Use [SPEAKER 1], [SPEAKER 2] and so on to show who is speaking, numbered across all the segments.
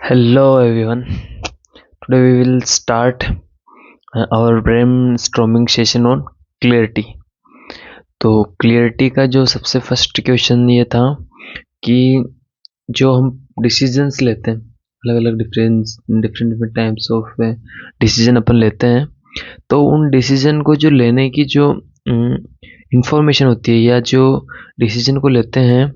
[SPEAKER 1] Hello everyone. Today we will start our brainstorming session on clarity. तो clarity का जो सबसे फर्स्ट क्वेश्चन ये था कि जो हम डिसीजंस लेते हैं, अलग अलग डिफरेंट टाइप्स ऑफ डिसीजन अपन लेते हैं, तो उन डिसीजन को जो लेने की जो इंफॉर्मेशन होती है या जो डिसीजन को लेते हैं,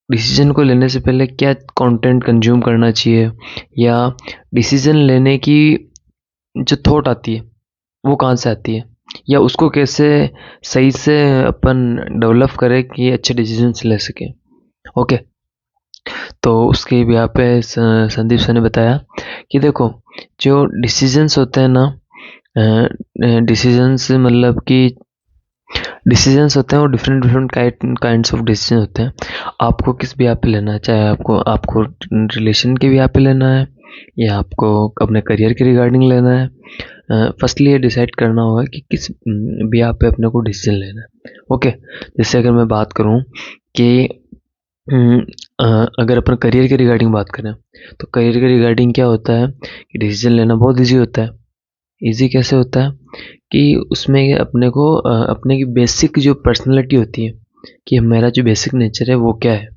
[SPEAKER 1] डिसीजन को लेने से पहले क्या कंटेंट कंज्यूम करना चाहिए, या डिसीजन लेने की जो थॉट आती है वो कहाँ से आती है, या उसको कैसे सही से अपन डेवलप करें कि अच्छे डिसीजंस ले सकें। ओके, तो उसके भी यहाँ पे संदीप सर ने बताया कि देखो, जो डिसीजंस होते हैं ना, डिसीजंस मतलब कि डिसीजंस होते हैं वो डिफरेंट काइंड्स ऑफ डिसीजन होते हैं। आपको किस भी पे लेना है, चाहे आपको आपको रिलेशन के भी पे लेना है या आपको अपने करियर के रिगार्डिंग लेना है। फर्स्टली ये डिसाइड करना होगा कि किस भी पे अपने को डिसीजन लेना है। ओके, जैसे अगर मैं बात करूं कि अगर अपन करियर के रिगार्डिंग बात करें, तो करियर के रिगार्डिंग क्या होता है कि डिसीजन लेना बहुत ईजी होता है। ईजी कैसे होता है कि उसमें अपने को अपने की बेसिक जो पर्सनैलिटी होती है कि मेरा जो बेसिक नेचर है वो क्या है,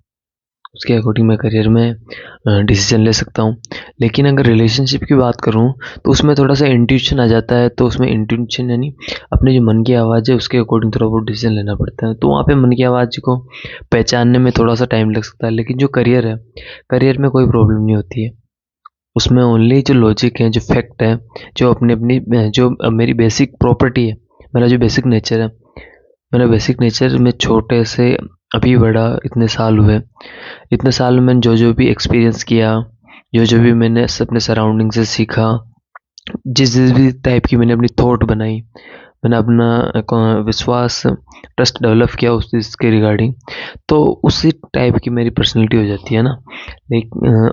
[SPEAKER 1] उसके अकॉर्डिंग मैं करियर में डिसीजन ले सकता हूँ। लेकिन अगर रिलेशनशिप की बात करूँ तो उसमें थोड़ा सा इंट्यूशन आ जाता है, तो उसमें इंट्यूशन यानी अपने जो मन की आवाज़ है उसके अकॉर्डिंग थोड़ा बहुत डिसीजन लेना पड़ता है। तो वहाँ पे मन की आवाज़ को पहचानने में थोड़ा सा टाइम लग सकता है। लेकिन जो करियर है, करियर में कोई प्रॉब्लम नहीं होती है। उसमें ओनली जो लॉजिक है, जो फैक्ट है, जो अपनी अपनी जो मेरी बेसिक प्रॉपर्टी है, मेरा जो बेसिक नेचर है, मेरा बेसिक नेचर में छोटे से अभी बड़ा इतने साल हुए, इतने साल में मैंने जो जो भी एक्सपीरियंस किया, जो जो भी मैंने अपने सराउंडिंग से सीखा, जिस जिस भी टाइप की मैंने अपनी थॉट बनाई, मैंने अपना विश्वास ट्रस्ट डेवलप किया उस चीज़ के रिगार्डिंग, तो उसी टाइप की मेरी पर्सनैलिटी हो जाती है ना।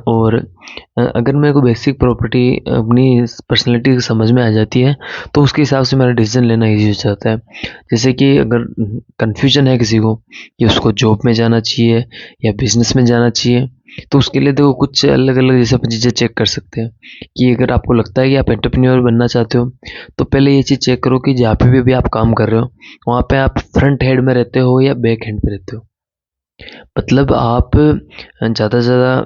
[SPEAKER 1] और अगर मेरे को बेसिक प्रॉपर्टी अपनी पर्सनैलिटी समझ में आ जाती है तो उसके हिसाब से मेरा डिसीजन लेना ईजी हो जाता है। जैसे कि अगर कन्फ्यूजन है किसी को कि उसको जॉब में जाना चाहिए या बिजनेस में जाना चाहिए, तो उसके लिए देखो कुछ अलग अलग जैसे अपन चीज़ें चेक कर सकते हैं कि अगर आपको लगता है कि आप एंटरप्रेन्योर बनना चाहते हो, तो पहले ये चीज़ चेक करो कि जहाँ पे भी अभी आप काम कर रहे हो वहाँ पे आप फ्रंट हेड में रहते हो या बैक हैंड पे रहते हो। मतलब आप ज़्यादा से ज़्यादा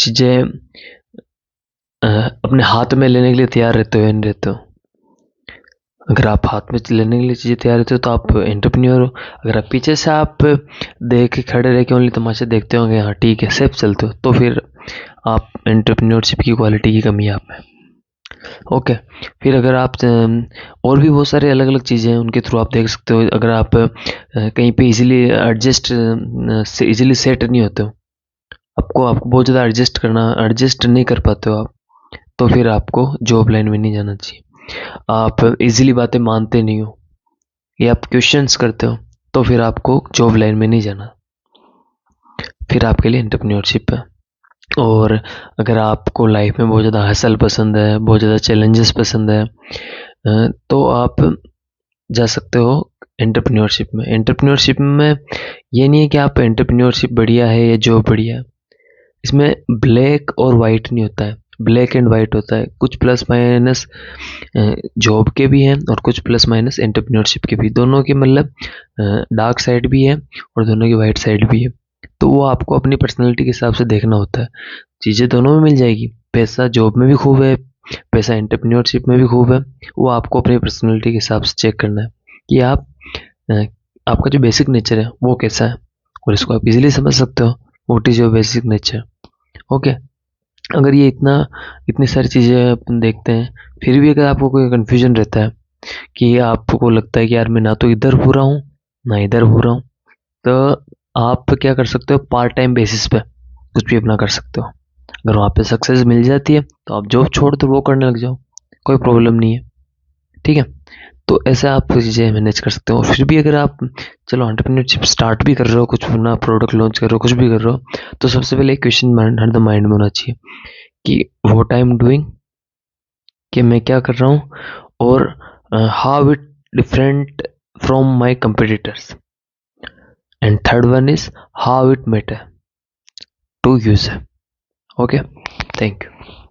[SPEAKER 1] चीज़ें अपने हाथ में लेने के लिए तैयार रहते हो या नहीं रहते हो। अगर आप हाथ में लेने के लिए चीज़ें तैयार रहते हो तो आप एंटरप्रेन्योर हो। अगर आप पीछे से आप देख के खड़े रह के ओनली तमाशा देखते होंगे, हाँ ठीक है सेफ चलते हो, तो फिर आप एंटरप्रेन्योरशिप की क्वालिटी की कमी है आप में। ओके, फिर अगर आप और भी बहुत सारे अलग अलग चीज़ें हैं उनके थ्रू आप देख सकते हो। अगर आप कहीं पे इजीली एडजस्ट से इजीली सेट नहीं होते हो, आपको आपको बहुत ज़्यादा एडजस्ट नहीं कर पाते हो आप, तो फिर आपको जॉब लाइन में नहीं जाना चाहिए। आप इजीली बातें मानते नहीं हो या आप क्वेश्चंस करते हो, तो फिर आपको जॉब लाइन में नहीं जाना, फिर आपके लिए एंटरप्रेन्योरशिप है। और अगर आपको लाइफ में बहुत ज़्यादा हसल पसंद है, बहुत ज़्यादा चैलेंजेस पसंद है, तो आप जा सकते हो एंटरप्रेन्योरशिप में। एंटरप्रेन्योरशिप में ये नहीं है कि आप एंटरप्रेन्योरशिप बढ़िया है या जॉब बढ़िया है। इसमें ब्लैक और वाइट नहीं होता है, ब्लैक एंड वाइट होता है। कुछ प्लस माइनस जॉब के भी हैं और कुछ प्लस माइनस एंटरप्रेन्योरशिप के भी, दोनों के मतलब डार्क साइड भी है और दोनों की वाइट साइड भी है। तो वो आपको अपनी पर्सनैलिटी के हिसाब से देखना होता है। चीज़ें दोनों में मिल जाएगी, पैसा जॉब में भी खूब है, पैसा एंटरप्रेन्योरशिप में भी खूब है। वो आपको अपनी पर्सनैलिटी के हिसाब से चेक करना है कि आप आपका जो बेसिक नेचर है वो कैसा है, और इसको आप इजीली समझ सकते हो what is your basic nature. Okay, अगर ये इतनी सारी चीज़ें अपन देखते हैं, फिर भी अगर आपको कोई कन्फ्यूजन रहता है कि आपको लगता है कि यार मैं ना तो इधर हो रहा हूँ ना इधर हो रहा हूँ, तो आप क्या कर सकते हो, पार्ट टाइम बेसिस पे कुछ भी अपना कर सकते हो। अगर वहाँ पे सक्सेस मिल जाती है तो आप जॉब छोड़ दो, वो करने लग जाओ, कोई प्रॉब्लम नहीं है। ठीक है, तो ऐसे आप चीज़ें मैनेज कर सकते हो। और फिर भी अगर आप चलो एंटरप्रेन्योरशिप स्टार्ट भी कर रहे हो, कुछ अपना प्रोडक्ट लॉन्च कर रहे हो, कुछ भी कर रहे हो, तो सबसे पहले एक क्वेश्चन हरदम माइंड में होना चाहिए कि व्हाट आई एम डूइंग, कि मैं क्या कर रहा हूँ, और how it different from my competitors, and third one is how it matter to user. Okay, thank you.